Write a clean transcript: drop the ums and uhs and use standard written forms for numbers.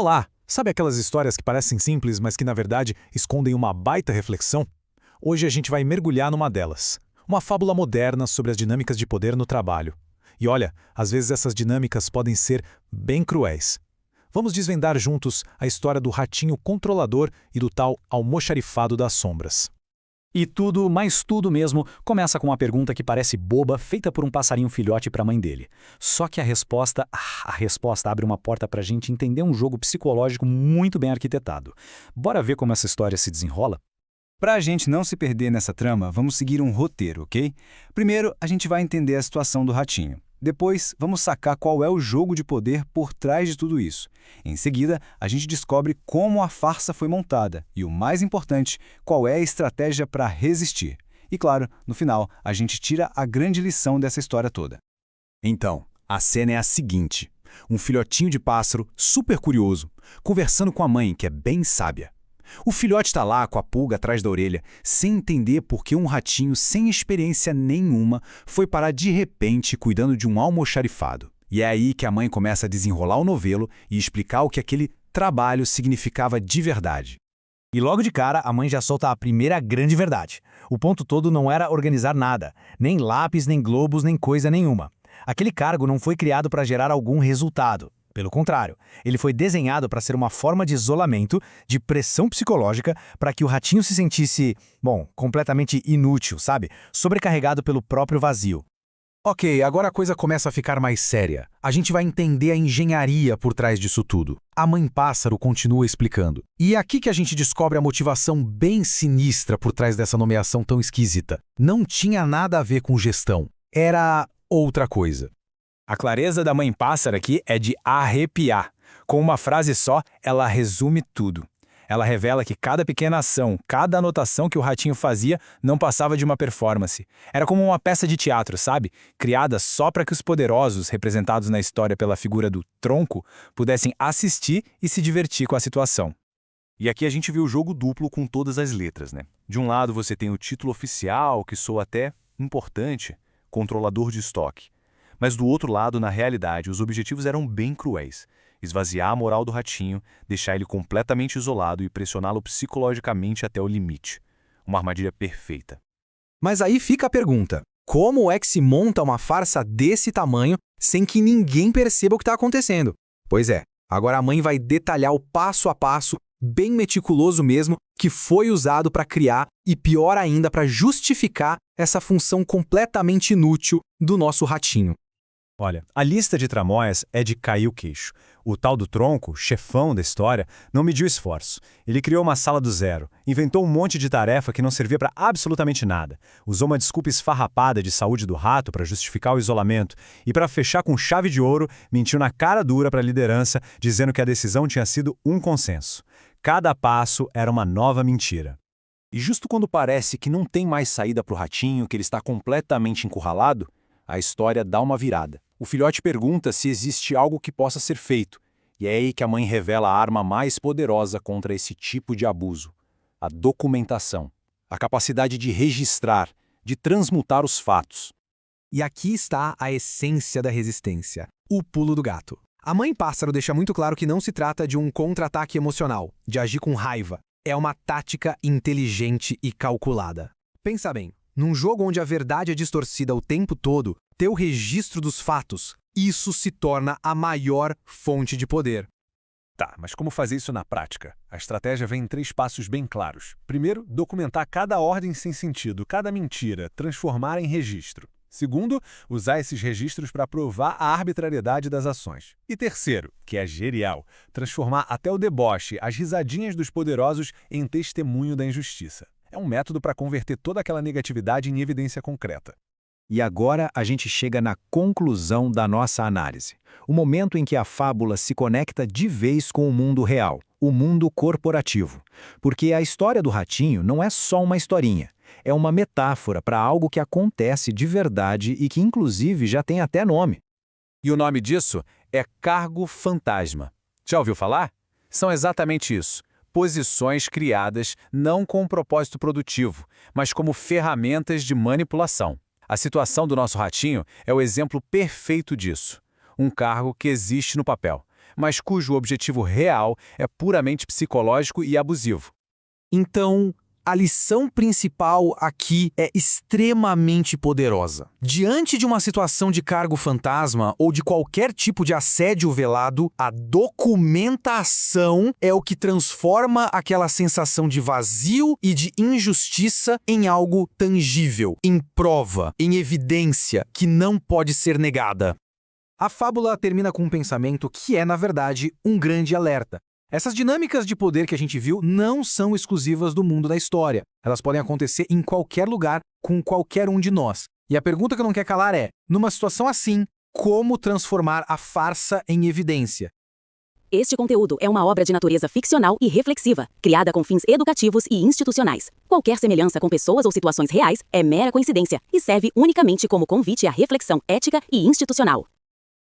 Olá! Sabe aquelas histórias que parecem simples, mas que na verdade escondem uma baita reflexão? Hoje a gente vai mergulhar numa delas. Uma fábula moderna sobre as dinâmicas de poder no trabalho. E olha, às vezes essas dinâmicas podem ser bem cruéis. Vamos desvendar juntos a história do ratinho controlador e do tal almoxarifado das sombras. E tudo, mas tudo mesmo, começa com uma pergunta que parece boba, feita por um passarinho filhote para a mãe dele. Só que a resposta abre uma porta para a gente entender um jogo psicológico muito bem arquitetado. Bora ver como essa história se desenrola? Para a gente não se perder nessa trama, vamos seguir um roteiro, ok? Primeiro, a gente vai entender a situação do ratinho. Depois, vamos sacar qual é o jogo de poder por trás de tudo isso. Em seguida, a gente descobre como a farsa foi montada e, o mais importante, qual é a estratégia para resistir. E claro, no final, a gente tira a grande lição dessa história toda. Então, a cena é a seguinte: um filhotinho de pássaro super curioso, conversando com a mãe, que é bem sábia. O filhote está lá com a pulga atrás da orelha, sem entender por que um ratinho sem experiência nenhuma foi parar de repente cuidando de um almoxarifado. E é aí que a mãe começa a desenrolar o novelo e explicar o que aquele trabalho significava de verdade. E logo de cara, a mãe já solta a primeira grande verdade. O ponto todo não era organizar nada, nem lápis, nem globos, nem coisa nenhuma. Aquele cargo não foi criado para gerar algum resultado. Pelo contrário, ele foi desenhado para ser uma forma de isolamento, de pressão psicológica, para que o ratinho se sentisse, completamente inútil, sabe? Sobrecarregado pelo próprio vazio. Ok, agora a coisa começa a ficar mais séria. A gente vai entender a engenharia por trás disso tudo. A mãe pássaro continua explicando. E é aqui que a gente descobre a motivação bem sinistra por trás dessa nomeação tão esquisita. Não tinha nada a ver com gestão. Era outra coisa. A clareza da mãe pássaro aqui é de arrepiar. Com uma frase só, ela resume tudo. Ela revela que cada pequena ação, cada anotação que o ratinho fazia não passava de uma performance. Era como uma peça de teatro, sabe? Criada só para que os poderosos, representados na história pela figura do tronco, pudessem assistir e se divertir com a situação. E aqui a gente vê o jogo duplo com todas as letras, né? De um lado você tem o título oficial, que soa até importante, controlador de estoque. Mas do outro lado, na realidade, os objetivos eram bem cruéis. Esvaziar a moral do ratinho, deixar ele completamente isolado e pressioná-lo psicologicamente até o limite. Uma armadilha perfeita. Mas aí fica a pergunta: como é que se monta uma farsa desse tamanho sem que ninguém perceba o que está acontecendo? Pois é, agora a mãe vai detalhar o passo a passo, bem meticuloso mesmo, que foi usado para criar e, pior ainda, para justificar essa função completamente inútil do nosso ratinho. Olha, a lista de tramóias é de cair o queixo. O tal do tronco, chefão da história, não mediu esforço. Ele criou uma sala do zero, inventou um monte de tarefa que não servia para absolutamente nada, usou uma desculpa esfarrapada de saúde do rato para justificar o isolamento e, para fechar com chave de ouro, mentiu na cara dura para a liderança, dizendo que a decisão tinha sido um consenso. Cada passo era uma nova mentira. E justo quando parece que não tem mais saída para o ratinho, que ele está completamente encurralado, a história dá uma virada. O filhote pergunta se existe algo que possa ser feito, e é aí que a mãe revela a arma mais poderosa contra esse tipo de abuso: a documentação, a capacidade de registrar, de transmutar os fatos. E aqui está a essência da resistência: o pulo do gato. A mãe pássaro deixa muito claro que não se trata de um contra-ataque emocional, de agir com raiva. É uma tática inteligente e calculada. Pensa bem, num jogo onde a verdade é distorcida o tempo todo, ter o registro dos fatos, isso se torna a maior fonte de poder. Tá, mas como fazer isso na prática? A estratégia vem em 3 passos bem claros. Primeiro, documentar cada ordem sem sentido, cada mentira, transformar em registro. Segundo, usar esses registros para provar a arbitrariedade das ações. E terceiro, que é genial, transformar até o deboche, as risadinhas dos poderosos em testemunho da injustiça. É um método para converter toda aquela negatividade em evidência concreta. E agora a gente chega na conclusão da nossa análise. O momento em que a fábula se conecta de vez com o mundo real, o mundo corporativo. Porque a história do ratinho não é só uma historinha. É uma metáfora para algo que acontece de verdade e que, inclusive, já tem até nome. E o nome disso é cargo fantasma. Já ouviu falar? São exatamente isso: posições criadas não com um propósito produtivo, mas como ferramentas de manipulação. A situação do nosso ratinho é o exemplo perfeito disso. Um cargo que existe no papel, mas cujo objetivo real é puramente psicológico e abusivo. Então, a lição principal aqui é extremamente poderosa. Diante de uma situação de cargo fantasma ou de qualquer tipo de assédio velado, a documentação é o que transforma aquela sensação de vazio e de injustiça em algo tangível, em prova, em evidência que não pode ser negada. A fábula termina com um pensamento que é, na verdade, um grande alerta. Essas dinâmicas de poder que a gente viu não são exclusivas do mundo da história. Elas podem acontecer em qualquer lugar, com qualquer um de nós. E a pergunta que eu não quero calar é, numa situação assim, como transformar a farsa em evidência? Este conteúdo é uma obra de natureza ficcional e reflexiva, criada com fins educativos e institucionais. Qualquer semelhança com pessoas ou situações reais é mera coincidência e serve unicamente como convite à reflexão ética e institucional.